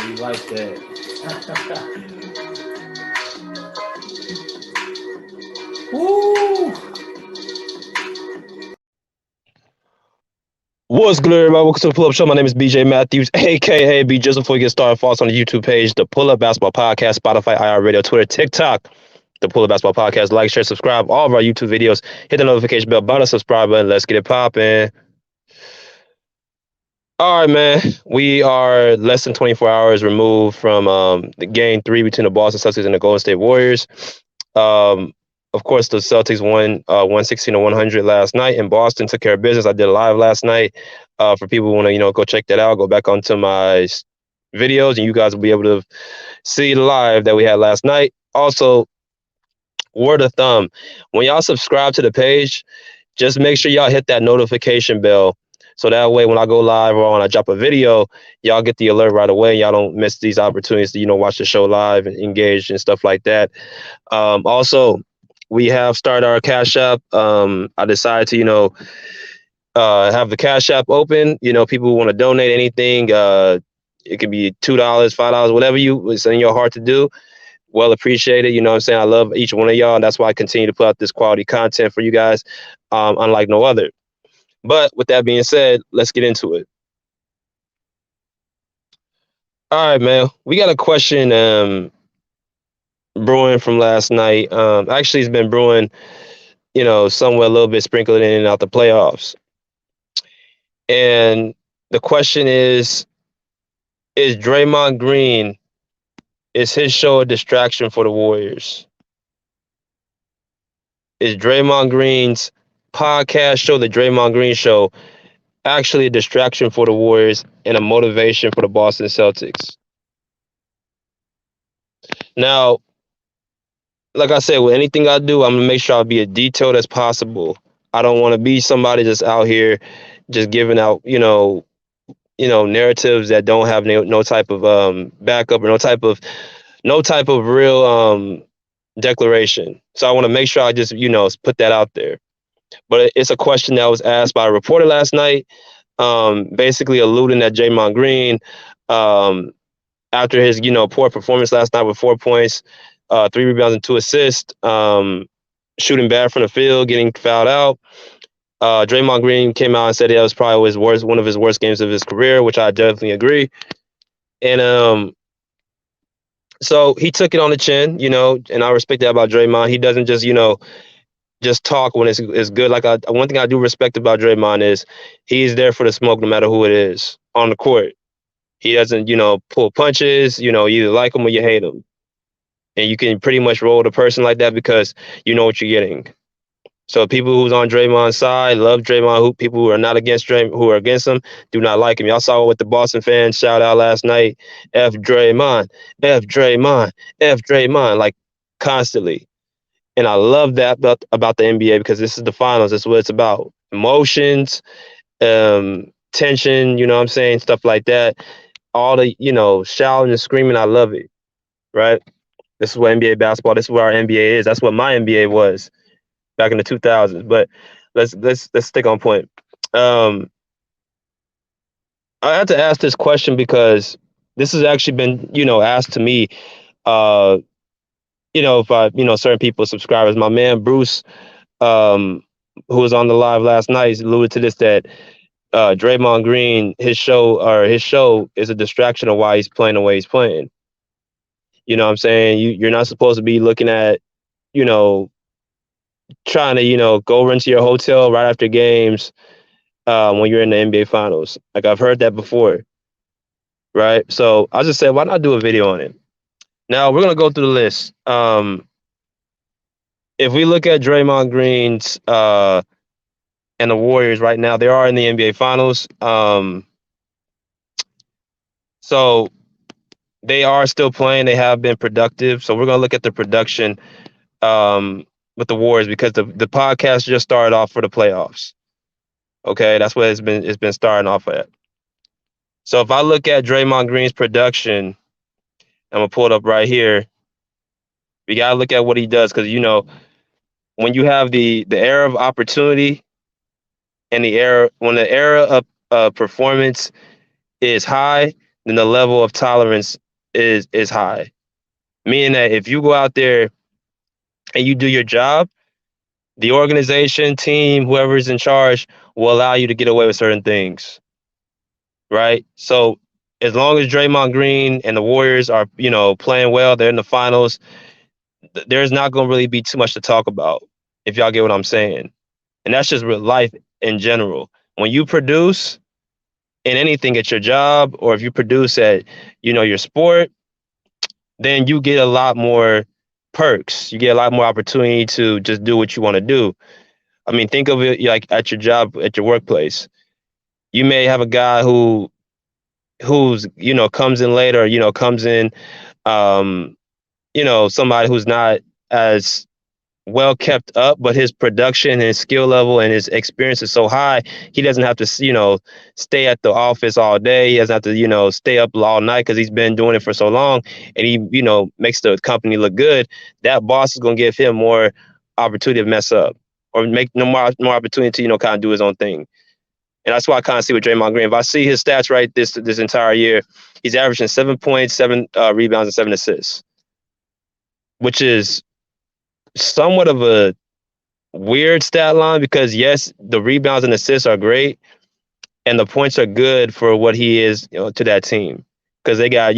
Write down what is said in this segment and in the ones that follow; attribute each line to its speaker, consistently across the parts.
Speaker 1: We like that. Woo!
Speaker 2: What's good, everybody? Welcome to the Pull Up Show. My name is BJ Matthews, aka B. Just before you get started, follow us on the YouTube page, the Pull Up Basketball Podcast, Spotify, IR Radio, Twitter, TikTok, the Pull Up Basketball Podcast. Like, share, subscribe, all of our YouTube videos. Hit the notification bell, button, subscribe button. Let's get it popping. All right, man. We are less than 24 hours removed from the game three between the Boston Celtics and the Golden State Warriors. Um, of course, the Celtics won 116 to 100 last night in Boston. Took care of business. I did a live last night. For people who want to, go check that out. Go back onto my videos, and you guys will be able to see the live that we had last night. Also, word of thumb: when y'all subscribe to the page, just make sure y'all hit that notification bell. So that way, when I go live or when I drop a video, y'all get the alert right away. Y'all don't miss these opportunities to, watch the show live and engage and stuff like that. Also, we have started our Cash App. I decided to, have the Cash App open. People who want to donate anything, it could be $2, $5, whatever it's in your heart to do. Well appreciated. You know what I'm saying? I love each one of y'all. And that's why I continue to put out this quality content for you guys, unlike no other. But with that being said, let's get into it. All right, man. We got a question brewing from last night. Actually, it's been brewing, somewhere a little bit sprinkled in and out the playoffs. And the question is Draymond Green, is his show a distraction for the Warriors? Is Draymond Green's podcast show, the Draymond Green Show, actually a distraction for the Warriors and a motivation for the Boston Celtics? Now, like I said, with anything I do, I'm gonna make sure I'll be as detailed as possible. I don't want to be somebody that's out here just giving out, narratives that don't have no type of backup or no type of real declaration. So I want to make sure I just, put that out there. But it's a question that was asked by a reporter last night, basically alluding that Draymond Green, after his, poor performance last night with 4 points, 3 rebounds and 2 assists, shooting bad from the field, getting fouled out. Draymond Green came out and said that was probably one of his worst games of his career, which I definitely agree. And so he took it on the chin, and I respect that about Draymond. He doesn't just talk when it's good. Like one thing I do respect about Draymond is he's there for the smoke, no matter who it is on the court. He doesn't, pull punches. You either like him or you hate him, and you can pretty much roll with a person like that because you know what you're getting. So people who's on Draymond's side love Draymond. People who are not against Draymond, who are against him, do not like him. Y'all saw what the Boston fans shout out last night: "F Draymond, F Draymond, F Draymond," like constantly. And I love that about the NBA because this is the finals. This is what it's about: emotions, tension. You know what I'm saying? Stuff like that. All the shouting and screaming. I love it. Right? This is what NBA basketball. This is what our NBA is. That's what my NBA was back in the 2000s. But let's stick on point. I had to ask this question because this has actually been asked to me. If I certain people subscribers. My man Bruce, who was on the live last night, alluded to this, that Draymond Green, his show is a distraction of why he's playing the way he's playing. You know what I'm saying? You're not supposed to be looking at, trying to, go run to your hotel right after games when you're in the NBA Finals. Like, I've heard that before, right? So I just said, why not do a video on it? Now, we're going to go through the list. If we look at Draymond Green's and the Warriors right now, they are in the NBA Finals. So they are still playing. They have been productive. So we're going to look at the production with the Warriors because the podcast just started off for the playoffs. Okay, that's what it's been starting off at. So if I look at Draymond Green's production, I'm gonna pull it up right here. We gotta look at what he does because when you have the era of opportunity and when the era of performance is high, then the level of tolerance is high. Meaning that if you go out there and you do your job, the organization, team, whoever's in charge will allow you to get away with certain things, right? So as long as Draymond Green and the Warriors are, playing well, they're in the finals, there's not going to really be too much to talk about, if y'all get what I'm saying. And that's just real life in general. When you produce in anything at your job, or if you produce at, your sport, then you get a lot more perks. You get a lot more opportunity to just do what you want to do. I mean, think of it like at your job, at your workplace. You may have a guy who's comes in later, comes in, um, somebody who's not as well kept up, but his production and his skill level and his experience is so high, he doesn't have to, stay at the office all day. He doesn't have to, stay up all night because he's been doing it for so long, and he, makes the company look good. That boss is going to give him more opportunity to mess up or make more opportunity to, kind of do his own thing. And that's why I kind of see with Draymond Green. If I see his stats right this entire year, he's averaging 7 points, 7 rebounds, and 7 assists, which is somewhat of a weird stat line because, yes, the rebounds and assists are great, and the points are good for what he is, to that team, because they got,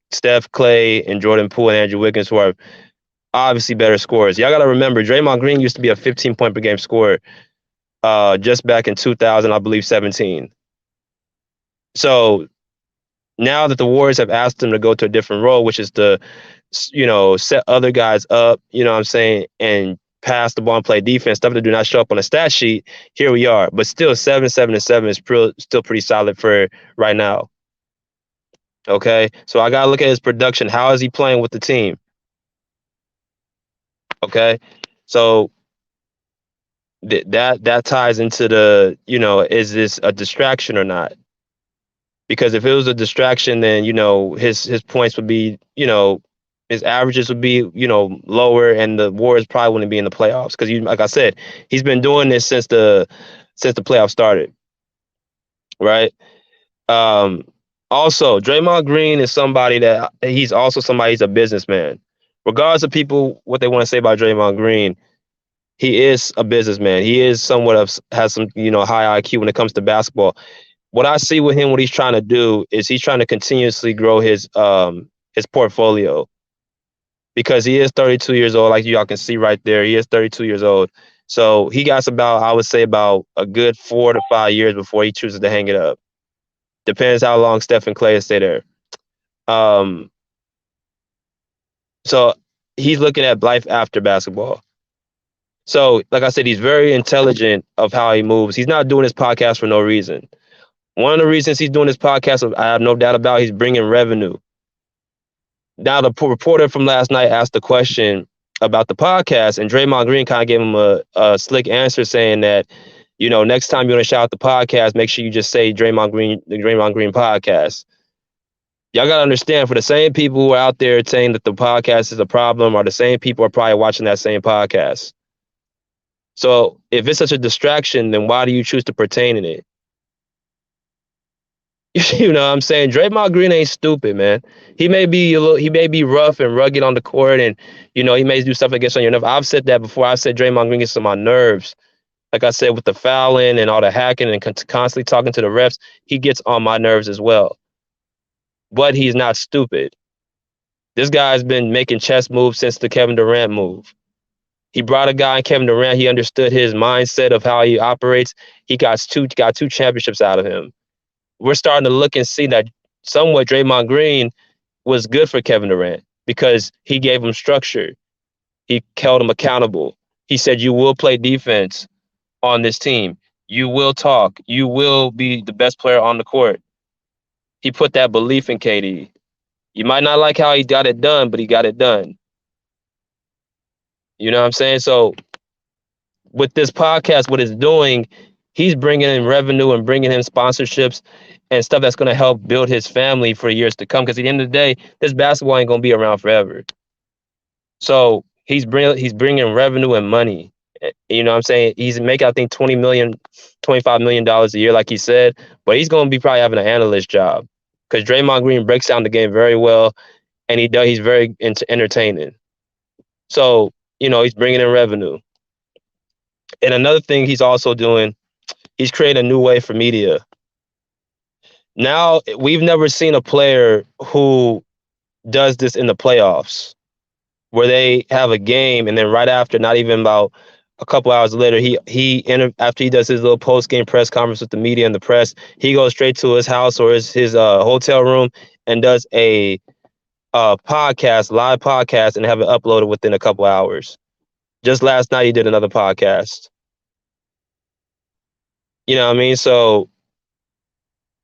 Speaker 2: Steph, Clay, and Jordan Poole and Andrew Wiggins, who are obviously better scorers. Y'all got to remember, Draymond Green used to be a 15-point per game scorer just back in 2000, I believe, 17. So now that the Warriors have asked him to go to a different role, which is to, set other guys up, what I'm saying, and pass the ball and play defense, stuff that do not show up on a stat sheet, here we are. But still, 7, 7, and 7 is still pretty solid for right now. Okay, so I gotta look at his production. How is he playing with the team? Okay, so that ties into the, is this a distraction or not? Because if it was a distraction, then his points would be, his averages would be, lower, and the Warriors probably wouldn't be in the playoffs. Because like I said, he's been doing this since the playoffs started, right? Um, Also, Draymond Green is somebody that he's also somebody. He's a businessman. Regardless of people what they want to say about Draymond Green, he is a businessman. He is somewhat of has some high IQ when it comes to basketball. What I see with him, what he's trying to do is he's trying to continuously grow his portfolio, because he is 32 years old, like y'all can see right there. He is 32 years old. So he got about, I would say, about a good 4 to 5 years before he chooses to hang it up. Depends how long Steph and Clay stay there. Um, so he's looking at life after basketball. So, like I said, he's very intelligent of how he moves. He's not doing this podcast for no reason. One of the reasons he's doing this podcast, I have no doubt about, he's bringing revenue. Now, the reporter from last night asked the question about the podcast, and Draymond Green kind of gave him a slick answer saying that, next time you want to shout out the podcast, make sure you just say the Draymond Green podcast. Y'all got to understand, for the same people who are out there saying that the podcast is a problem are the same people who are probably watching that same podcast. So if it's such a distraction, then why do you choose to pertain in it? You know what I'm saying? Draymond Green ain't stupid, man. He may be rough and rugged on the court, and he may do stuff that gets on your nerves. I've said that before. I've said Draymond Green gets on my nerves. Like I said, with the fouling and all the hacking and constantly talking to the refs, he gets on my nerves as well. But he's not stupid. This guy's been making chess moves since the Kevin Durant move. He brought a guy in Kevin Durant. He understood his mindset of how he operates. He got two championships out of him. We're starting to look and see that somewhat Draymond Green was good for Kevin Durant because he gave him structure. He held him accountable. He said, you will play defense on this team. You will talk. You will be the best player on the court. He put that belief in KD. You might not like how he got it done, but he got it done. You know what I'm saying? So with this podcast, what it's doing, he's bringing in revenue and bringing in sponsorships and stuff that's going to help build his family for years to come. Because at the end of the day, this basketball ain't going to be around forever. So he's bringing revenue and money. You know what I'm saying? He's making, I think, $25 million a year, like he said. But he's going to be probably having an analyst job. because Draymond Green breaks down the game very well, and he's very entertaining. So he's bringing in revenue. And another thing he's also doing, he's creating a new way for media. Now we've never seen a player who does this in the playoffs, where they have a game and then right after, not even about a couple hours later, after he does his little post game press conference with the media and the press, he goes straight to his house or his hotel room and does a live podcast, and have it uploaded within a couple hours. Just last night, he did another podcast. You know what I mean? So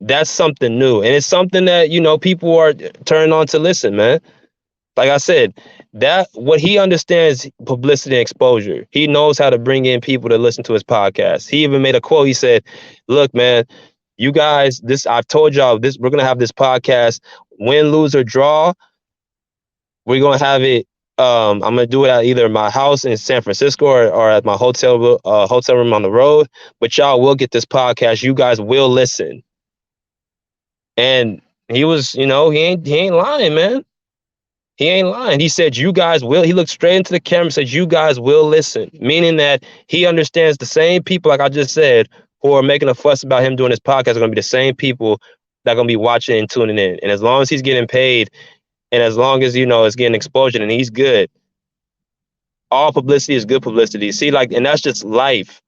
Speaker 2: that's something new, and it's something that people are turning on to listen, man. Like I said, that what he understands publicity and exposure. He knows how to bring in people to listen to his podcast. He even made a quote. He said, "Look, man, you guys, I've told y'all this. We're gonna have this podcast. Win, lose, or draw. We're gonna have it. I'm gonna do it at either my house in San Francisco or at my hotel room on the road. But y'all will get this podcast. You guys will listen." And he was, he ain't lying, man. He ain't lying. He said, "You guys will." He looked straight into the camera and said, "You guys will listen," meaning that he understands the same people, like I just said, who are making a fuss about him doing his podcast are going to be the same people that are going to be watching and tuning in. And as long as he's getting paid, and as long as it's getting exposure and he's good, all publicity is good publicity. See, and that's just life.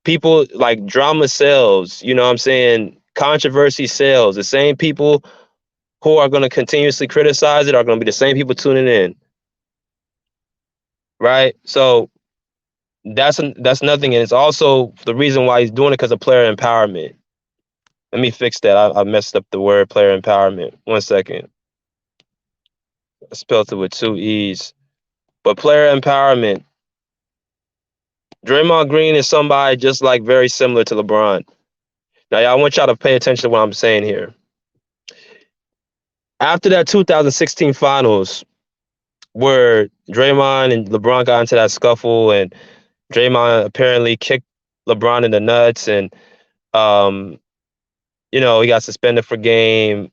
Speaker 2: People like drama sells. You know what I'm saying? Controversy sells. The same people who are going to continuously criticize it are going to be the same people tuning in. Right? So that's nothing. And it's also the reason why he's doing it, because of player empowerment. Let me fix that. I messed up the word player empowerment. 1 second. I spelled it with 2 E's. But player empowerment. Draymond Green is somebody just very similar to LeBron. Now, I want y'all to pay attention to what I'm saying here. After that 2016 finals, where Draymond and LeBron got into that scuffle, and Draymond apparently kicked LeBron in the nuts, and he got suspended for game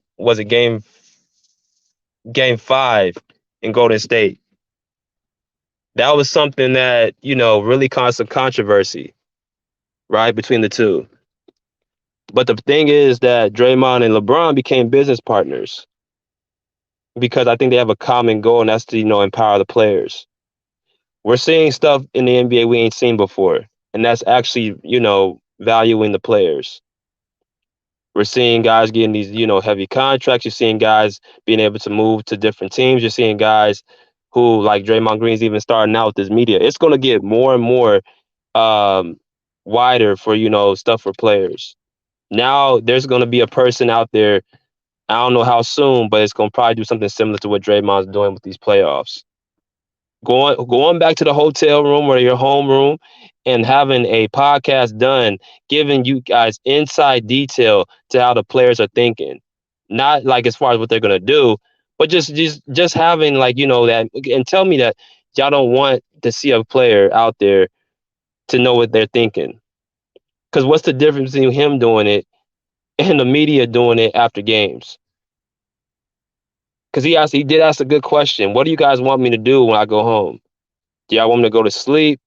Speaker 2: 5 in Golden State. That was something that, really caused some controversy, right, between the two. But the thing is that Draymond and LeBron became business partners because I think they have a common goal, and that's to, empower the players. We're seeing stuff in the NBA we ain't seen before, and that's actually, valuing the players. We're seeing guys getting these, heavy contracts. You're seeing guys being able to move to different teams. You're seeing guys who, like Draymond Green's even starting out with his media. It's going to get more and more wider for, stuff for players. Now there's going to be a person out there, I don't know how soon, but it's going to probably do something similar to what Draymond's doing with these playoffs. Going back to the hotel room or your home room and having a podcast done, giving you guys inside detail to how the players are thinking. Not as far as what they're going to do, but just having that, and tell me that y'all don't want to see a player out there to know what they're thinking. Because what's the difference between him doing it and the media doing it after games? Because he did ask a good question. What do you guys want me to do when I go home? Do y'all want me to go to sleep?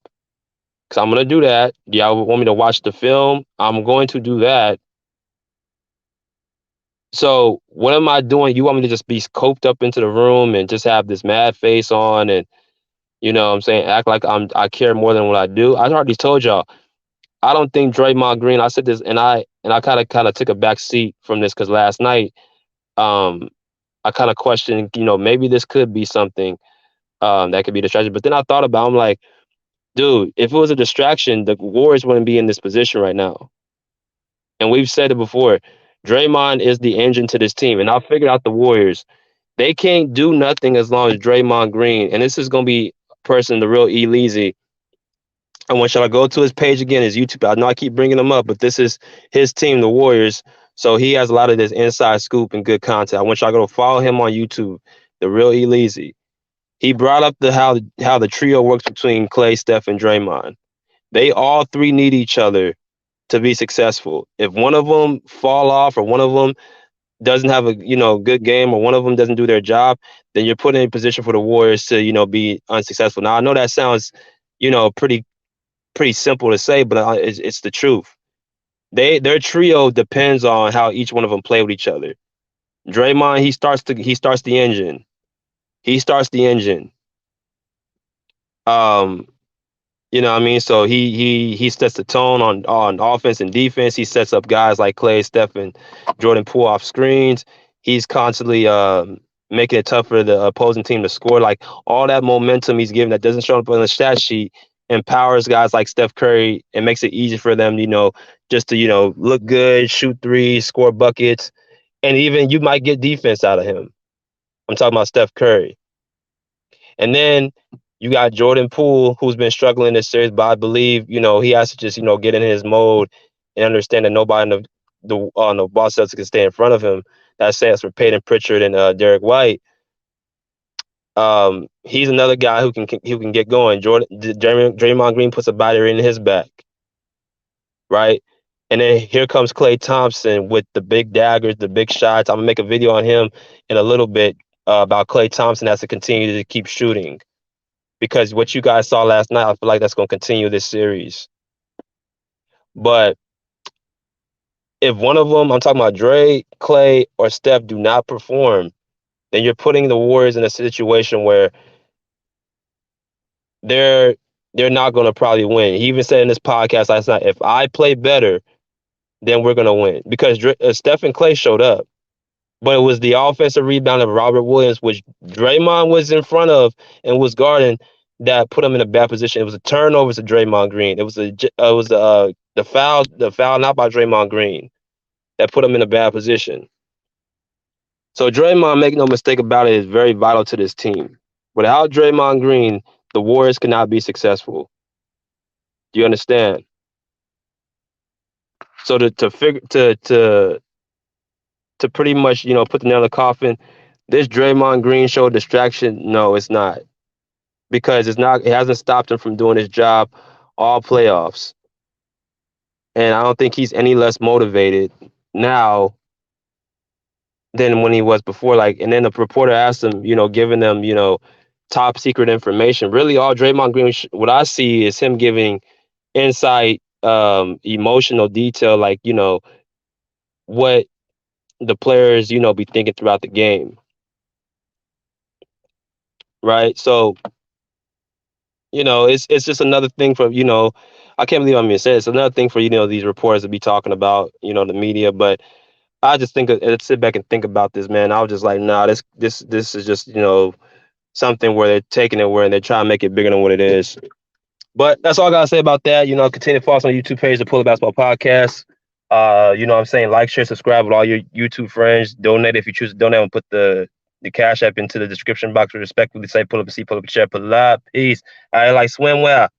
Speaker 2: Because I'm going to do that. Do y'all want me to watch the film? I'm going to do that. So what am I doing? You want me to just be coped up into the room and just have this mad face on and, what I'm saying, act like I care more than what I do? I already told y'all, I don't think Draymond Green, I said this, and I kind of took a back seat from this because last night I kind of questioned, maybe this could be something that could be a distraction. But then I thought about it, I'm like, dude, if it was a distraction, the Warriors wouldn't be in this position right now. And we've said it before, Draymond is the engine to this team. And I figured out the Warriors, they can't do nothing as long as Draymond Green. And this is going to be a person, the real Eleazy. I want y'all to go to his page again, his YouTube. I know I keep bringing him up, but this is his team, the Warriors. So he has a lot of this inside scoop and good content. I want y'all to go follow him on YouTube, the real Eleazy. He brought up how the trio works between Clay, Steph, and Draymond. They all three need each other to be successful. If one of them fall off or one of them doesn't have a good game, or one of them doesn't do their job, then you're put in a position for the Warriors to be unsuccessful. Now I know that sounds pretty simple to say, but it's the truth. Their trio depends on how each one of them play with each other. Draymond, he starts the engine. He starts the engine. Um, You know what I mean? So he sets the tone on offense and defense. He sets up guys like Clay, Steph, and Jordan Poole off screens. He's constantly making it tough for the opposing team to score. Like all that momentum he's giving that doesn't show up on the stat sheet empowers guys like Steph Curry and makes it easy for them, just to, look good, shoot threes, score buckets, and even you might get defense out of him. I'm talking about Steph Curry. And then you got Jordan Poole, who's been struggling this series, but I believe, he has to just, get in his mode and understand that nobody in the Boston Celtics can stay in front of him. That stands for Peyton Pritchard and Derek White. He's another guy who can get going. Draymond Green puts a battery in his back, right? And then here comes Klay Thompson with the big daggers, the big shots. I'm gonna make a video on him in a little bit about Klay Thompson has to continue to keep shooting, because what you guys saw last night, I feel like that's going to continue this series. But if one of them, I'm talking about Dre, Clay, or Steph, do not perform, then you're putting the Warriors in a situation where they're not going to probably win. He even said in this podcast last night, if I play better, then we're going to win, because Steph and Clay showed up. But it was the offensive rebound of Robert Williams, which Draymond was in front of and was guarding, that put him in a bad position. It was a turnover to Draymond Green. It was the foul not by Draymond Green that put him in a bad position. So Draymond, make no mistake about it, is very vital to this team. Without Draymond Green, the Warriors cannot be successful. Do you understand? So to pretty much put the nail in the coffin, this Draymond Green show distraction. No, it's not, because it hasn't stopped him from doing his job all playoffs. And I don't think he's any less motivated now than when he was before. Like, and then the reporter asked him, giving them, top secret information. Really, all Draymond Green, what I see is him giving insight, emotional detail, like, what the players, be thinking throughout the game. Right. So, it's just another thing for, I can't believe I'm going to say it. It's another thing for, these reporters to be talking about, the media. But I just think sit back and think about this, man. I was just like, nah, this is just, something where they're taking it where they're trying to make it bigger than what it is. But that's all I gotta say about that. Continue to follow us on the YouTube page, the Pull Up Basketball Podcast. You know what I'm saying? Like, share, subscribe with all your YouTube friends. Donate if you choose to donate. And put the Cash App into the description box. Respectfully say, pull up a seat, pull up a chair, pull it up. Peace. I like swimwear.